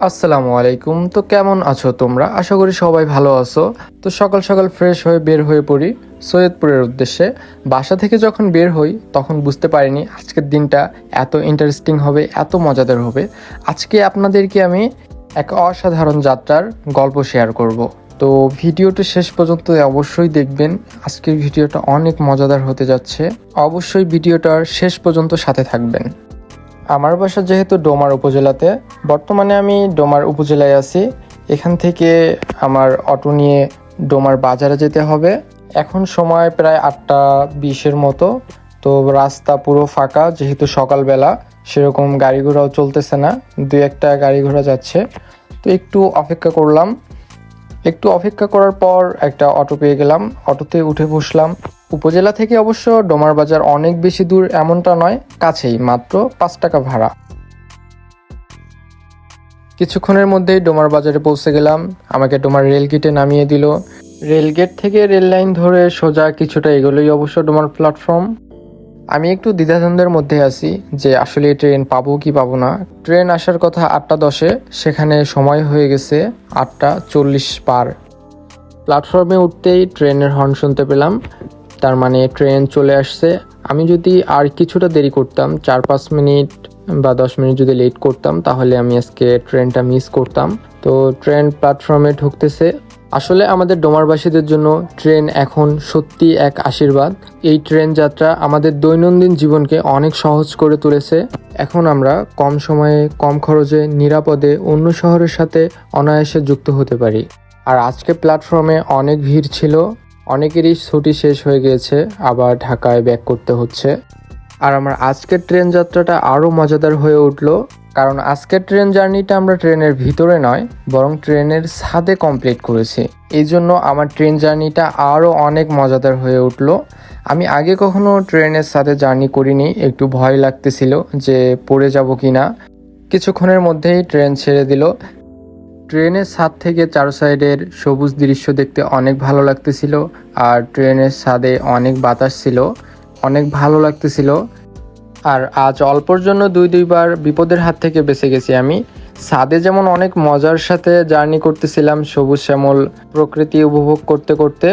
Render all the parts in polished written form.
আসসালামু আলাইকুম। তো কেমন আছো তোমরা? আশা করি সবাই ভালো আছো। তো সকাল সকাল ফ্রেশ হয়ে বের হয়ে পড়ি সৈয়দপুরের উদ্দেশ্যে। বাসা থেকে যখন বের হই তখন বুঝতে পারিনি আজকের দিনটা এত ইন্টারেস্টিং হবে, এত মজাদার হবে। আজকে আপনাদেরকে আমি এক অসাধারণ যাত্রার গল্প শেয়ার করব। তো ভিডিওটা শেষ পর্যন্ত অবশ্যই দেখবেন। আজকের ভিডিওটা অনেক মজাদার হতে যাচ্ছে। অবশ্যই ভিডিওটার শেষ পর্যন্ত সাথে থাকবেন। আমার বাসা যেহেতু ডোমার উপজেলাতে, বর্তমানে আমি ডোমার উপজেলায় আছি। এখান থেকে আমার অটো নিয়ে ডোমার বাজারে যেতে হবে। এখন সময় প্রায় 8:20-এর মতো। তো রাস্তা পুরো ফাঁকা, যেহেতু সকালবেলা সেরকম গাড়ি ঘোড়াও চলতেছে না, দুই একটা গাড়ি ঘোড়া যাচ্ছে। তো একটু অপেক্ষা করলাম। একটু অপেক্ষা করার পর একটা অটো পেয়ে গেলাম, অটোতে উঠে বসলাম। উপজেলা থেকে অবশ্য ডোমার বাজার অনেক বেশি দূর এমনটা নয়, কাছেই, মাত্র 5 টাকা ভাড়া। কিছুক্ষণের মধ্যেই ডোমার বাজারে পৌঁছে গেলাম। আমাকে ডোমার রেলগেটে নামিয়ে দিল। রেলগেট থেকে রেল লাইন ধরে সোজা কিছুটা এগোলেই অবশ্য ডোমার প্ল্যাটফর্ম। আমি একটু দ্বিধাদ্বন্দ্বের মধ্যে আছি যে আসলে ট্রেন পাবো কি পাবো না। ট্রেন আসার কথা 8:10-এ, সেখানে সময় হয়ে গেছে 8:40 পার। প্ল্যাটফর্মে উঠতেই ট্রেনের হর্ন শুনতে পেলাম, তার মানে ট্রেন চলে আসছে। আমি যদি আর কিছুটা দেরি করতাম, 4-5 মিনিট বা 10 মিনিট যদি লেট করতাম, তাহলে আমি আজকে ট্রেনটা মিস করতাম। তো ট্রেন প্ল্যাটফর্মে ঢুকতেছে। আসলে আমাদের ডোমারবাসীদের জন্য ট্রেন এখন সত্যি এক আশীর্বাদ। এই ট্রেন যাত্রা আমাদের দৈনন্দিন জীবনকে অনেক সহজ করে তুলেছে। এখন আমরা কম সময়ে, কম খরচে, নিরাপদে অন্য শহরের সাথে অনায়াসে যুক্ত হতে পারি। আর আজকে প্ল্যাটফর্মে অনেক ভিড় ছিল। অনেকেরই ছুটি শেষ হয়ে গিয়েছে, আবার ঢাকায় ব্যাক করতে হচ্ছে। আর আমার আজকের ট্রেন যাত্রাটা আরও মজাদার হয়ে উঠলো, কারণ আজকের ট্রেন জার্নিটা আমরা ট্রেনের ভিতরে নয়, বরং ট্রেনের ছাদে কমপ্লিট করেছি। এই জন্য আমার ট্রেন জার্নিটা আরও অনেক মজাদার হয়ে উঠলো। আমি আগে কখনো ট্রেনের ছাদে জার্নি করিনি, একটু ভয় লাগতেছিল যে পড়ে যাব কি না। কিছুক্ষণের মধ্যেই ট্রেন ছেড়ে দিল। ট্রেনের ছাদ থেকে চার সাইডের সবুজ দৃশ্য দেখতে অনেক ভালো লাগতেছিল। আর ট্রেনের ছাদে অনেক বাতাস ছিল, অনেক ভালো লাগতেছিল। আর আজ অল্পর জন্য দুইবার বিপদের হাত থেকে বেঁচে গেছি আমি। ছাদে যেমন অনেক মজার সাথে জার্নি করতেছিলাম সবুজ শ্যামল প্রকৃতি উপভোগ করতে করতে,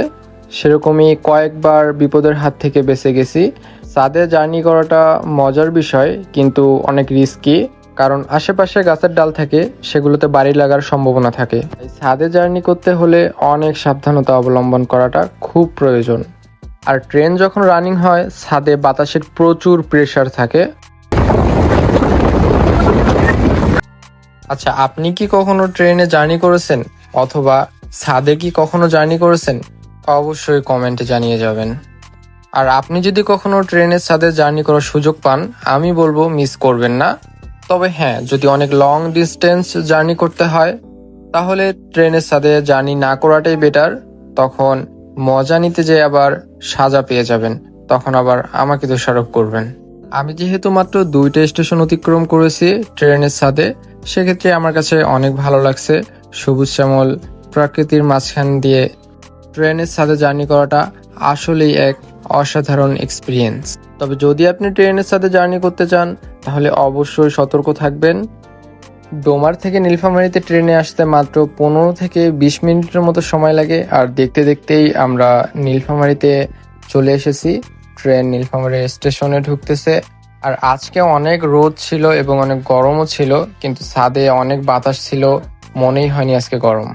সেরকমই কয়েকবার বিপদের হাত থেকে বেঁচে গেছি। ছাদে জার্নি করাটা মজার বিষয়, কিন্তু অনেক রিস্কি, কারণ আশেপাশে গাছের ডাল থাকে, সেগুলোতে বাড়ি লাগার সম্ভাবনা থাকে। তাই ছাদে জার্নি করতে হলে অনেক সাবধানতা অবলম্বন করাটা খুব প্রয়োজন। আর ট্রেন যখন রানিং হয়, ছাদে বাতাসের প্রচুর প্রেসার থাকে। আচ্ছা, আপনি কি কখনো ট্রেনে জার্নি করেছেন, অথবা ছাদে কি কখনো জার্নি করেছেন? অবশ্যই কমেন্টে জানিয়ে যাবেন। আর আপনি যদি কখনো ট্রেনের ছাদে জার্নি করার সুযোগ পান, আমি বলবো মিস করবেন না। তবে হ্যাঁ, যদি অনেক লং ডিস্টেন্স জার্নি করতে হয়, তাহলে ট্রেনের ছাদে জার্নি না করাটাই বেটার। তখন মজা নিতে যেয়ে আবার সাজা পেয়ে যাবেন, তখন আবার আমাকে দোষারোপ করবেন। আমি যেহেতু মাত্র 2টা স্টেশন অতিক্রম করেছি ট্রেনের ছাদে, সেক্ষেত্রে আমার কাছে অনেক ভালো লাগছে। সবুজ শ্যামল প্রকৃতির মাঝখান দিয়ে ট্রেনের ছাদে জার্নি করাটা আসলেই এক অসাধারণ এক্সপিরিয়েন্স। তবে যদি আপনি ট্রেনের সাথে জার্নি করতে চান, তাহলে অবশ্যই সতর্ক থাকবেন। ডোমার থেকে নীলফামারীতে ট্রেনে আসতে মাত্র 15 থেকে 20 মিনিটের মতো সময় লাগে। আর দেখতে দেখতেই আমরা নীলফামারীতে চলে এসেছি। ট্রেন নীলফামারী স্টেশনে ঢুকতেছে। আর আজকে অনেক রোদ ছিল এবং অনেক গরমও ছিল, কিন্তু ছাদে অনেক বাতাস ছিল, মনেই হয়নি আজকে গরম।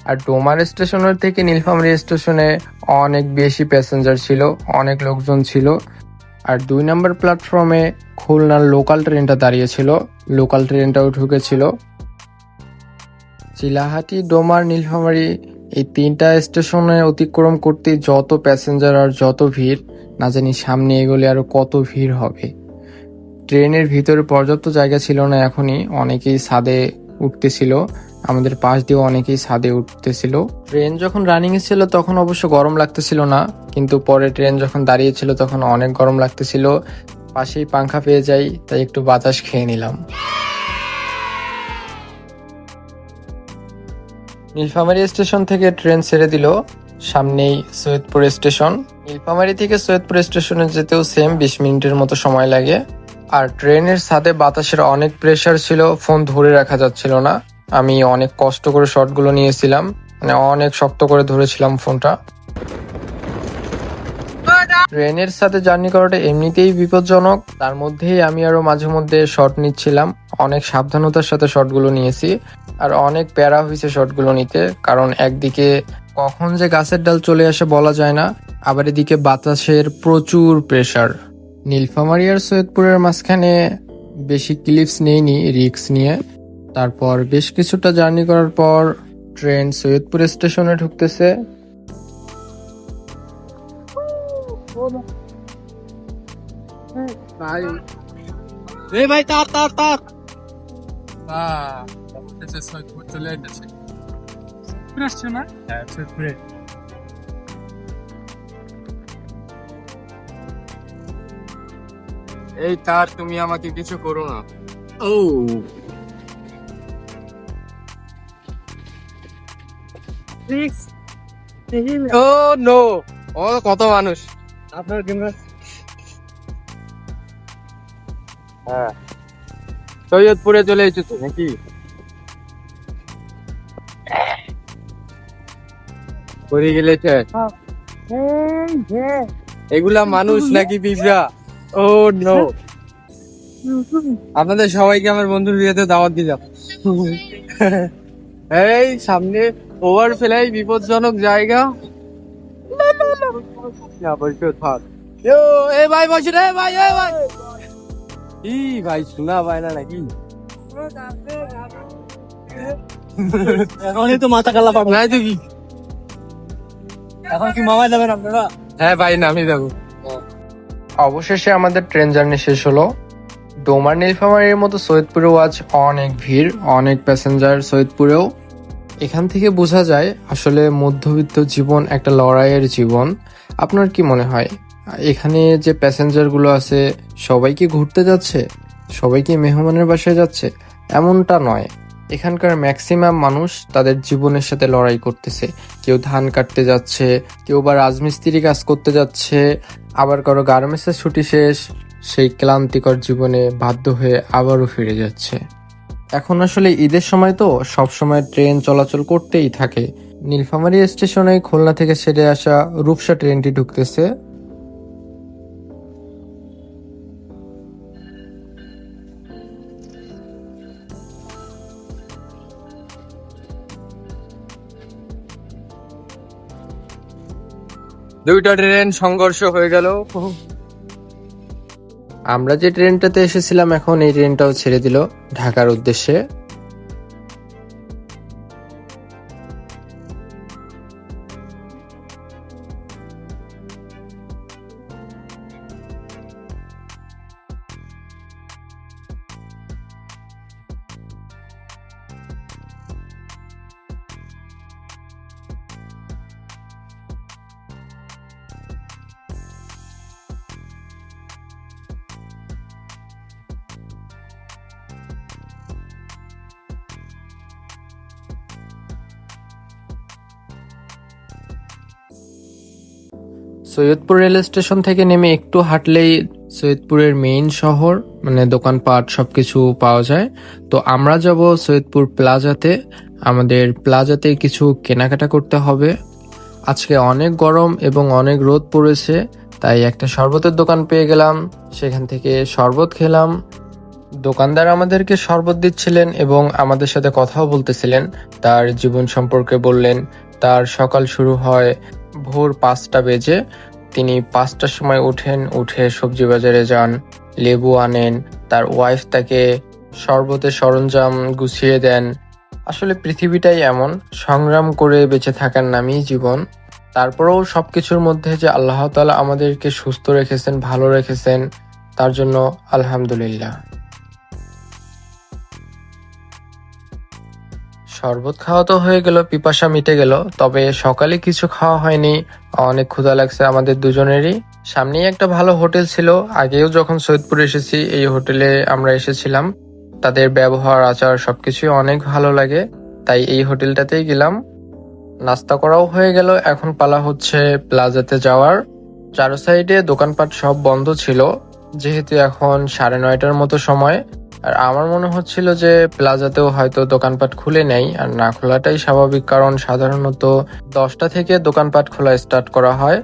আর ডোমার স্টেশনের থেকে নীলফামারী স্টেশনে অনেক বেশি প্যাসেঞ্জার ছিল, অনেক লোকজন ছিল। আর 2 নম্বর প্ল্যাটফর্মে খুলনার লোকাল ট্রেনটা দাঁড়িয়েছিল, লোকাল ট্রেনটাও ঢুকেছিল। চিলাহাটি, ডোমার, নীলফামারী এই 3টা স্টেশনে অতিক্রম করতে যত প্যাসেঞ্জার আর যত ভিড়, না জানি সামনে এগোলে আরো কত ভিড় হবে। ট্রেনের ভিতরে পর্যাপ্ত জায়গা ছিল না, এখনই অনেকেই ছাদে উঠতেছিল। আমাদের পাশ দিয়ে অনেকেই ছাদে উঠতেছিল। ট্রেন যখন রানিং এ ছিল তখন অবশ্য গরম লাগতেছিল না, কিন্তু পরে ট্রেন যখন দাঁড়িয়েছিল তখন অনেক গরম লাগতেছিল। পাশেই পাংখা পেয়ে যাই, তাই একটু বাতাস খেয়ে নিলাম। নীলফামারী স্টেশন থেকে ট্রেন ছেড়ে দিল, সামনেই সৈয়দপুর স্টেশন। নীলফামারী থেকে সৈয়দপুর স্টেশনে যেতেও সেম 20 মিনিটের মতো সময় লাগে। আর ট্রেনের সাথে বাতাসের অনেক প্রেসার ছিল, ফোন ধরে রাখা যাচ্ছিল না। আমি অনেক কষ্ট করে শটগুলো নিয়েছিলাম, মানে অনেক শক্ত করে ধরেছিলাম ফোনটা। ট্রেনের সাথে জার্নি করাটা এমনিতেই বিপজ্জনক, তার মধ্যেই আমি আরো মাঝে মধ্যে শট নিচ্ছিলাম। অনেক সাবধানতার সাথে শটগুলো নিয়েছি, আর অনেক প্যারা হয়েছে শটগুলো নিতে, কারণ একদিকে কখন যে গাছের ডাল চলে আসে বলা যায় না, আবার এদিকে বাতাসের প্রচুর প্রেসার। নীলফামারী আর সৈয়দপুরের মাঝখানে বেশি ক্লিপস নেইনি রিক্স নিয়ে। তারপর বেশ কিছুটা জার্নি করার পর ট্রেন সৈয়দপুর স্টেশনে ঢুকতেছে। ভাই তার তার তার চলে আসছে আসছে না? এই তার, তুমি আমাকে কিছু করো না। ও ও নো, ও কত মানুষ। আপনার ক্যামেরা হ্যাঁ, সৈয়দপুরে চলে এসেছো নাকি? পড়ে গেলেছে এগুলা মানুষ নাকি পিঁপড়া? ও নো, আপনাদের সবাইকে আমার বন্ধুর বিয়েতে দাওয়াত দিলাম। এই সামনে ওভার ফেলাই বিপজ্জনক জায়গা। ভাই বসে রে ভাই, ভাই ই ভাই শোনা পায় না নাকি? এখনই তো মাথা কালা পাবো। নাই তো কি, এখন কি মামায় যাবেন আপনারা? হ্যাঁ ভাই নামিয়ে যাবো। অবশেষে আমাদের ট্রেন জার্নি শেষ হলো। ডোমার নীলফামারীর মতো সৈয়দপুরেও আজ অনেক ভিড়, অনেক প্যাসেঞ্জার সৈয়দপুরেও। এখান থেকে বোঝা যায় আসলে মধ্যবিত্ত জীবন একটা লড়াইয়ের জীবন। আপনার কি মনে হয় এখানে যে প্যাসেঞ্জারগুলো আছে সবাই কি ঘুরতে যাচ্ছে, সবাই কি মেহমানের বাসায় যাচ্ছে? এমনটা নয়। এখানকার ম্যাক্সিমাম মানুষ তাদের জীবনের সাথে লড়াই করতেছে। কেউ ধান কাটতে যাচ্ছে, কেউ বা রাজমিস্ত্রি কাজ করতে যাচ্ছে, আবার কারো গার্মেন্টসের ছুটি শেষ, সেই ক্লান্তিকর জীবনে বাধ্য হয়ে আবারও ফিরে যাচ্ছে। এখন আসলে ঈদের সময় তো সব সময় ট্রেন চলাচল করতেই থাকে। নীলফামারী স্টেশনে খুলনা থেকে ছেড়ে আসা রূপসা ট্রেনটি ঢুকতেছে। দুইটা ট্রেন সংঘর্ষ হয়ে গেল। আমরা যে ট্রেনটাতে এসেছিলাম এখন এই ট্রেনটাও ছেড়ে দিল ঢাকার উদ্দেশ্যে। সৈয়দপুর রেল স্টেশন থেকে নেমে একটু হাঁটলেই সৈয়দপুরের মেইন শহর, মানে দোকানপাট সবকিছু পাওয়া যায়। তো আমরা যাব সৈয়দপুর প্লাজাতে। আমাদের প্লাজাতে কিছু কেনাকাটা করতে হবে। আজকে অনেক গরম এবং অনেক রোদ পড়েছে, তাই একটা শরবতের দোকান পেয়ে গেলাম, সেখান থেকে শরবত খেলাম। দোকানদার আমাদেরকে শরবত দিচ্ছিলেন এবং আমাদের সাথে কথাও বলতেছিলেন। তার জীবন সম্পর্কে বললেন। তার সকাল শুরু হয় ভোর 5টা বেজে। তিনি 5টার সময় উঠেন, উঠে সবজি বাজারে যান, লেবু আনেন। তার ওয়াইফ তাকে শরবতের সরঞ্জাম গুছিয়ে দেন। আসলে পৃথিবীটাই এমন, সংগ্রাম করে বেঁচে থাকার নামই জীবন। তারপরেও সবকিছুর মধ্যে যে আল্লাহ তাআলা আমাদেরকে সুস্থ রেখেছেন, ভালো রেখেছেন, তার জন্য আলহামদুলিল্লাহ। শরবত খাওয়া তো হয়ে গেল, পিপাসা মিটে গেল, তবে সকালে কিছু খাওয়া হয়নি। অনেক ক্ষুধা লাগছে আমাদের দুজনেরই। সামনেই একটা ভালো হোটেল ছিল, আগেও যখন সৈয়দপুর এসেছি এই হোটেলে আমরা এসেছিলাম। তাদের ব্যবহার আচার সবকিছুই অনেক ভালো লাগে, তাই এই হোটেলটাতেই গেলাম। নাস্তা করাও হয়ে গেল, এখন পালা হচ্ছে প্লাজাতে যাওয়ার। চারো সাইডে দোকানপাট সব বন্ধ ছিল, যেহেতু এখন 9:30টার মতো সময়, আর আমার মনে হচ্ছিল যে প্লাজাতেও হয়তো দোকানপাট খুলে নেই, আর না খোলাটাই স্বাভাবিক, কারণ সাধারণত 10টা থেকে দোকানপাট খোলা স্টার্ট করা হয়।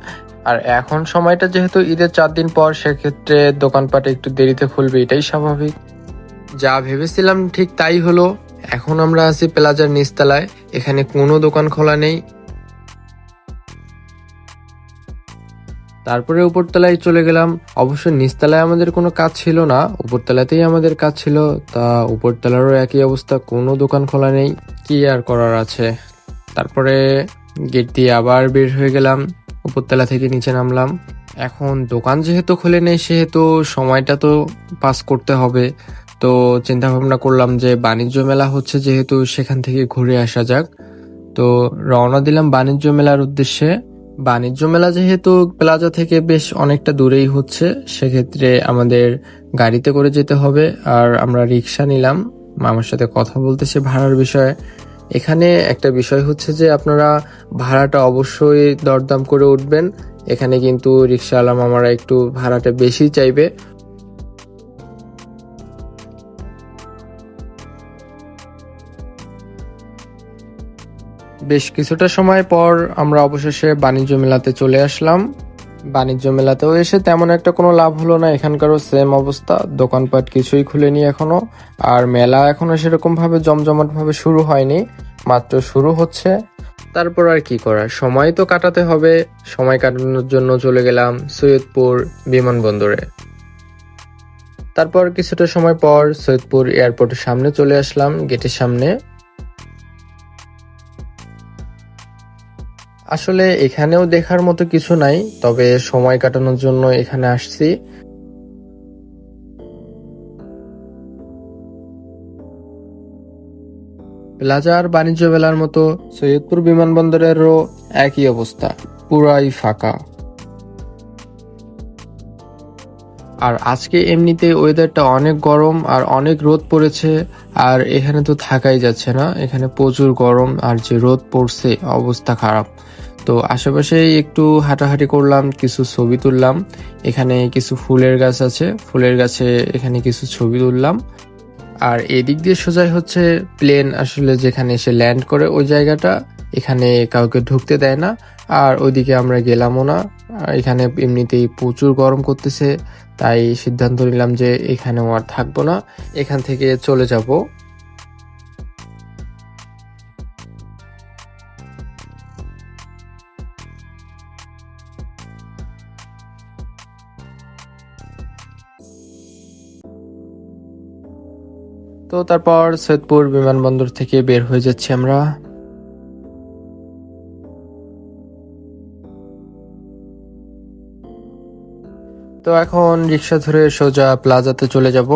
আর এখন সময়টা যেহেতু ঈদের 4 দিন পর, সেক্ষেত্রে দোকানপাট একটু দেরিতে খুলবে, এটাই স্বাভাবিক। যা ভেবেছিলাম ঠিক তাই হলো। এখন আমরা আছি প্লাজার নিচতলায়, এখানে কোনো দোকান খোলা নেই। তারপরে উপরতলায় চলে গেলাম। অবশ্য নিচতলায় আমাদের কোনো কাজ ছিল না, উপরতলাতেই আমাদের কাজ ছিল। তা উপরতলারও একই অবস্থা, কোনো দোকান খোলা নেই, কি আর করার আছে। তারপরে গেট দিয়ে আবার বের হয়ে গেলাম, উপরতলা থেকে নিচে নামলাম। এখন দোকান যেহেতু খুলে নেই, সেহেতু সময়টা তো পাস করতে হবে। তো চিন্তা ভাবনা করলাম যে বাণিজ্য মেলা হচ্ছে যেহেতু, সেখান থেকে ঘুরে আসা যাক। তো রওনা দিলাম বাণিজ্য মেলার উদ্দেশ্যে। বাণিজ্য মেলা যেহেতু প্লাজা থেকে বেশ অনেকটা দূরেই হচ্ছে, সেক্ষেত্রে আমাদের গাড়িতে করে যেতে হবে। আর আমরা রিক্সা নিলাম, মামার সাথে কথা বলতেছি ভাড়ার বিষয়ে। এখানে একটা বিষয় হচ্ছে যে আপনারা ভাড়াটা অবশ্যই দরদাম করে উঠবেন। এখানে কিন্তু রিক্সাওয়ালা মামারা একটু ভাড়াটা বেশি চাইবে। বেশ কিছুটা সময় পর আমরা অবশেষে বাণিজ্য মেলাতে চলে আসলাম। বাণিজ্য মেলাতেও এসে তেমন একটা কোনো লাভ হলো না, এখানকারও সেম অবস্থা, দোকানপাট কিছুই খুলেনি এখনো। আর মেলা এখনো সেরকম ভাবে জমজমাট ভাবে শুরু হয়নি, মাত্র শুরু হচ্ছে। তারপর আর কি করার, সময় তো কাটাতে হবে। সময় কাটানোর জন্য চলে গেলাম সৈয়দপুর বিমানবন্দরে। তারপর কিছুটা সময় পর সৈয়দপুর এয়ারপোর্টের সামনে চলে আসলাম, গেটের সামনে। আসলে এখানেও দেখার মতো কিছু নাই, তবে সময় কাটানোর জন্য এখানে আসছি। প্লাজা আর বাণিজ্য মেলার মতো সৈয়দপুর বিমানবন্দরেরও একই অবস্থা, পুরাই ফাঁকা। আর আজকে এমনিতে ওয়েদারটা অনেক গরম আর অনেক রোদ পড়েছে। আর এখানে তো থাকাই যাচ্ছে না, এখানে প্রচুর গরম, আর যে রোদ পড়ছে অবস্থা খারাপ। তো আশেপাশে একটু হাঁটাহাঁটি করলাম, কিছু ছবি তুললাম। এখানে কিছু ফুলের গাছ আছে, ফুলের গাছে এখানে কিছু ছবি তুললাম। আর এদিক দিয়ে সোজাই হচ্ছে প্লেন, আসলে যেখানে এসে ল্যান্ড করে ওই জায়গাটা, এখানে কাউকে ঢুকতে দেয় না। আর ওইদিকে আমরা গেলামও না। আর এখানে এমনিতেই প্রচুর গরম করতেছে, তাই সিদ্ধান্ত নিলাম যে এখানেও আর থাকবো না, এখান থেকে চলে যাব। তো তারপর সৈয়দপুর বিমানবন্দর থেকে বের হয়ে যাচ্ছি আমরা। তো এখন রিক্সা ধরে সোজা প্লাজাতে চলে যাব।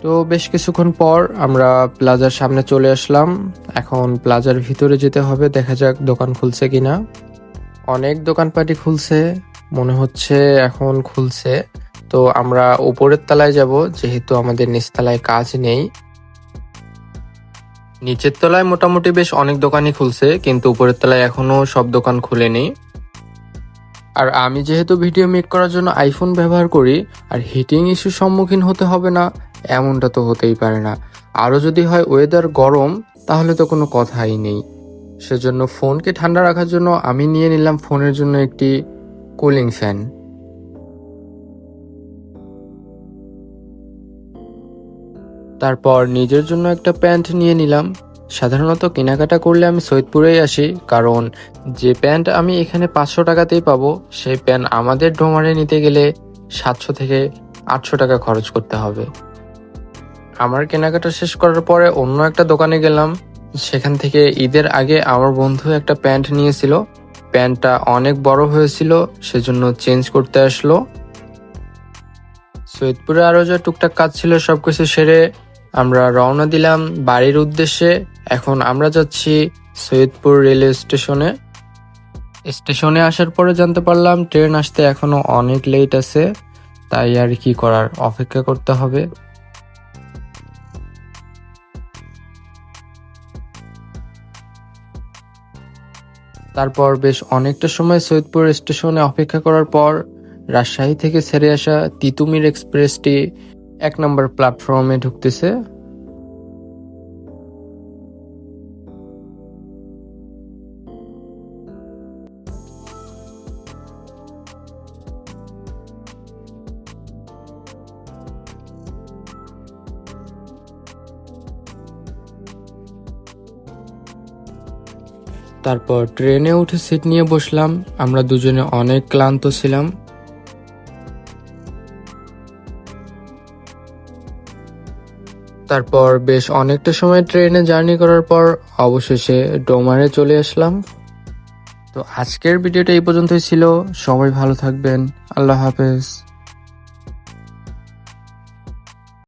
তো বেশ কিছুক্ষণ পর আমরা প্লাজার সামনে চলে আসলাম। এখন প্লাজার ভিতরে যেতে হবে, দেখা যাক দোকান খুলছে কিনা। অনেক দোকানপাটি খুলছে, মনে হচ্ছে এখন খুলছে। তো আমরা উপরের তলায় যাব, যেহেতু আমাদের নিচতলায় কাজ নেই। নিচের তলায় মোটামুটি বেশ অনেক দোকানই খুলছে, কিন্তু উপরের তলায় এখনো সব দোকান খুলেনি। আর আমি যেহেতু ভিডিও মেক করার জন্য আইফোন ব্যবহার করি, আর হিটিং ইস্যুর সম্মুখীন হতে হবে না এমনটা তো হতেই পারে না। আরও যদি হয় ওয়েদার গরম, তাহলে তো কোনো কথাই নেই। সেজন্য ফোনকে ঠান্ডা রাখার জন্য আমি নিয়ে নিলাম ফোনের জন্য একটি কুলিং ফ্যান। তারপর নিজের জন্য একটা প্যান্ট নিয়ে নিলাম। সাধারণত কেনাকাটা করলে আমি সৈয়দপুরেই আসি, কারণ যে প্যান্ট আমি এখানে 500 টাকাতেই পাবো, সেই প্যান্ট আমাদের ডোমারে নিতে গেলে 700 থেকে 800 টাকা খরচ করতে হবে। আমার কেনাকাটা শেষ করার পরে অন্য একটা দোকানে গেলাম। সেখান থেকে ঈদের আগে আমার বন্ধু একটা প্যান্ট নিয়েছিল, প্যান্টটা অনেক বড় হয়েছিল, সেজন্য চেঞ্জ করতে আসলো। সৈয়দপুরে আরো যা টুকটাক কাজ ছিল সবকিছু সেরে আমরা রওনা দিলাম বাড়ির উদ্দেশ্যে। এখন আমরা যাচ্ছি সৈয়দপুর রেলওয়ে স্টেশনে। স্টেশনে আসার পরে জানতে পারলাম ট্রেন আসতে এখনো অনেক লেট আছে। তাই আর কি করার, অপেক্ষা করতে হবে। তারপর বেশ অনেকটা সময় সৈয়দপুর স্টেশনে অপেক্ষা করার পর রাজশাহী থেকে ছেড়ে আসা তিতুমির এক্সপ্রেসটি 1 নম্বর প্ল্যাটফর্মে ঢুকতেছে। তারপর ট্রেনে উঠে সিট নিয়ে বসলাম। আমরা দুজনে অনেক ক্লান্ত ছিলাম। তারপর বেশ অনেকটা সময় ট্রেনে জার্নি করার পর অবশেষে ডোমারে চলে আসলাম। তো আজকের ভিডিওটা এই পর্যন্তই ছিল। সবাই ভালো থাকবেন। আল্লাহ হাফেজ।